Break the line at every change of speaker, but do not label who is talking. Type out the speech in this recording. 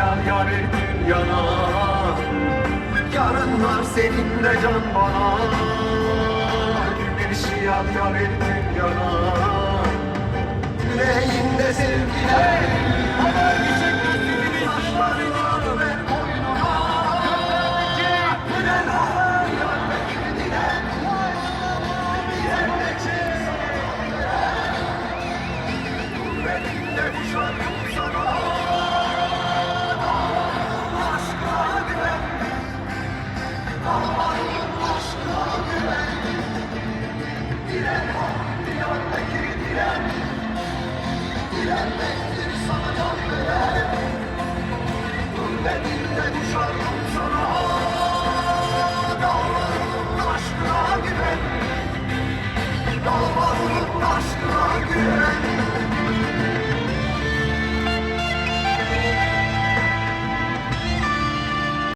gel yarim dünyana. Yarınlar seninle can bana. Güneşi yar yarim dünyana. Yüreğinde sevgiler. Taşlarını ver boynuna. Gülen ağlar yar bekir diler. Dilerlece sana gurbetinde düşarım sana. Aşkına güven. Allah'ın aşkına güven. Dilen diyar bekir dilen. Dilenmektir sana can veren. Gurbetinde düşarım sana. Dağların aşkına güven. Dağların aşkına güven.